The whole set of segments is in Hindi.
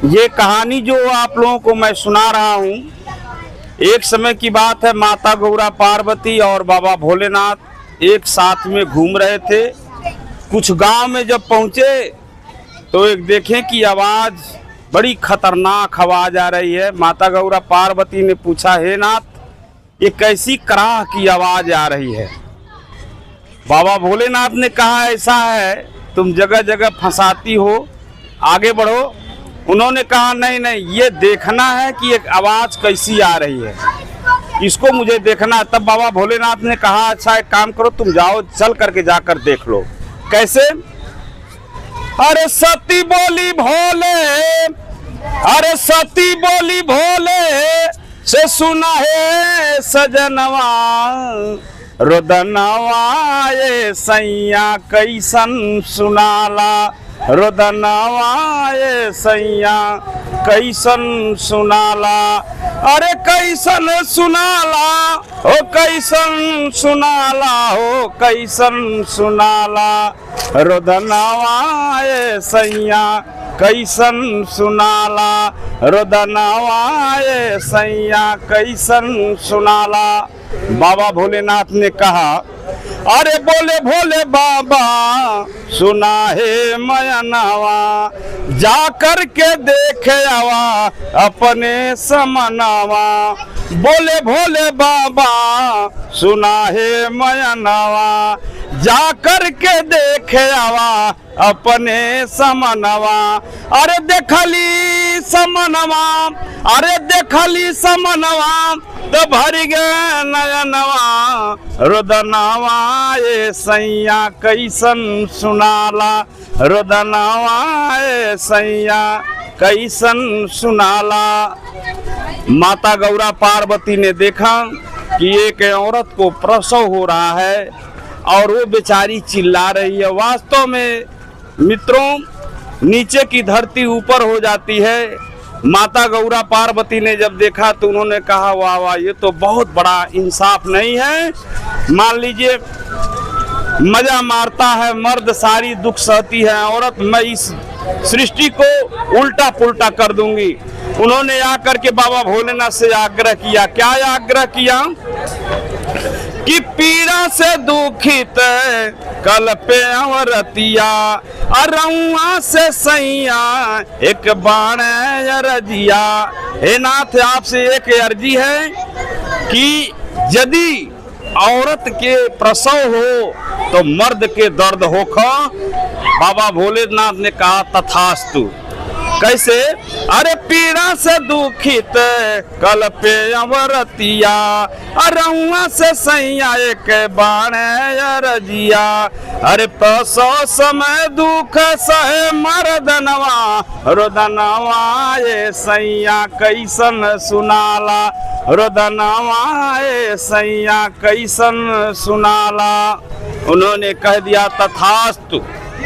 ये कहानी जो आप लोगों को मैं सुना रहा हूँ, एक समय की बात है। माता गौरा पार्वती और बाबा भोलेनाथ एक साथ में घूम रहे थे। कुछ गांव में जब पहुँचे तो एक देखें कि आवाज़, बड़ी खतरनाक आवाज़ आ रही है। माता गौरा पार्वती ने पूछा, हे नाथ, ये कैसी कराह की आवाज़ आ रही है? बाबा भोलेनाथ ने कहा, ऐसा है, तुम जगह जगह फंसाती हो, आगे बढ़ो। उन्होंने कहा, नहीं नहीं, ये देखना है कि एक आवाज़ कैसी आ रही है, इसको मुझे देखना है। तब बाबा भोलेनाथ ने कहा, अच्छा एक काम करो, तुम जाओ, चल करके जाकर देख लो। कैसे? अरे सती बोली भोले, अरे सती बोली भोले से सुना है सजनवा, रोदनवा ये सैया कैसन सुनाला, रोदनवा ये सैया कैसन सुनाला। अरे कैसन सुनाला हो, कैसन सुनाला हो, कैसन सुनाला, रोदनवा ये सैया कैसन सुनाला, रोदनवा ये सैया कैसन सुनाला। बाबा भोलेनाथ ने कहा, अरे बोले भोले बाबा सुना है मयनावा, जा कर के देखे आवा अपने समनावा। बोले भोले बाबा सुना है मयनावा, जा कर के देखे आवा अपने समनवा। अरे देखली समनवा, अरे देखली समनवा, तो भर गए नयनवा, रोदनवा ये सैया कैसन सुनाला, रोदनवा ये सैया कैसन सुनाला। माता गौरा पार्वती ने देखा कि एक औरत को प्रसव हो रहा है और वो बेचारी चिल्ला रही है। वास्तव में मित्रों, नीचे की धरती ऊपर हो जाती है। माता गौरा पार्वती ने जब देखा तो उन्होंने कहा, वाह वाह, ये तो बहुत बड़ा इंसाफ नहीं है। मान लीजिए मजा मारता है मर्द, सारी दुख सहती है औरत, मैं इस सृष्टि को उल्टा पुल्टा कर दूंगी। उन्होंने आकर के बाबा भोलेनाथ से आग्रह किया। क्या आग्रह किया? कि पीड़ा से दुखित कल्पे अवरतिया, अरुआ से सैया एक बाण अर्जिया। हे नाथ, आपसे एक अर्जी है कि यदि औरत के प्रसव हो तो मर्द के दर्द होखो। बाबा भोलेनाथ ने कहा, तथास्तु। कैसे? अरे पीड़ा से दुखित कल्पे अवरतिया, अरुआ से सैया एक बाण अर्जिया। अरे प्रसव समय दुख सहे मर्दनवा, रोदनवा ये सैया कैसन सुनाला, रोदनवा ये सैया कैसन सुनाला। उन्होंने कह दिया, तथास्तु,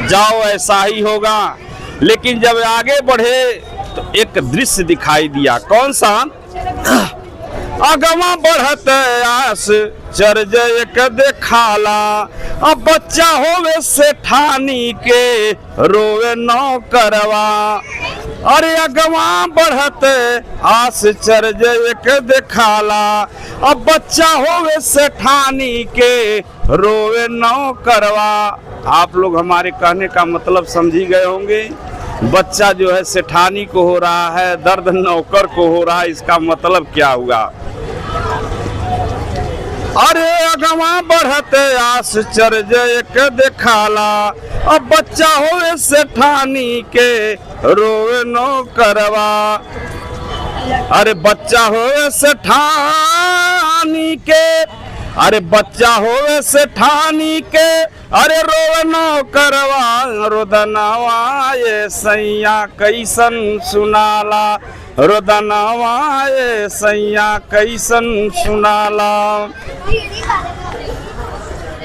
जाओ, ऐसा ही होगा। लेकिन जब आगे बढ़े तो एक दृश्य दिखाई दिया। कौन सा? अगवा बढ़त आस चरज एक देखाला, अब बच्चा होवे से ठानी के रोवे नौ करवा। अरे अगवा बढ़त आस चरज एक देखाला, अब बच्चा होवे से ठानी के रोवे नौ करवा। आप लोग हमारे कहने का मतलब समझी गए होंगे। बच्चा जो है सेठानी को हो रहा है, दर्द नौकर को हो रहा है, इसका मतलब क्या हुआ? अरे अगवा बढ़त आस चरज एक देखाला, अब बच्चा होवे सेठानी के रोवे नो करवा। अरे बच्चा होवे सेठानी के, अरे बच्चा होवे सेठानी के, अरे रोवे नो करवा, रोदनवा ये सैया कैसन सुनाला, रोदनवा ये सैया कैसन सुनाला।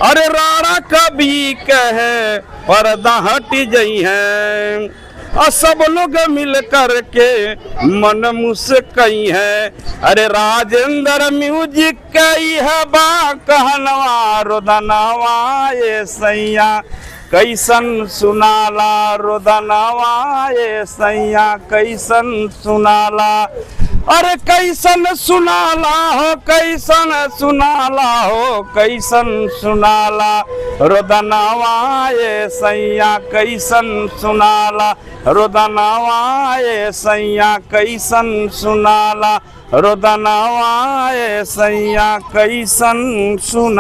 अरे राणा कभी कहे पर्दा हट जई है, और सब लोग मिल कर के मन मुस्कई है। अरे राजेंद्र म्यूजिक कई है बा कहनवा, रोदनवा ये सैया कैसन सुनाला रोदनवा ये सैया कैसन सुनाला। अरे कैसन सुनाला हो कैसन सुनाला हो कैसन सुनाला रोदनवा ये सैया कैसन सुनाला रोदनवा ये सैया कैसन सुनाला रोदनवा ये सैया कैसन सुना।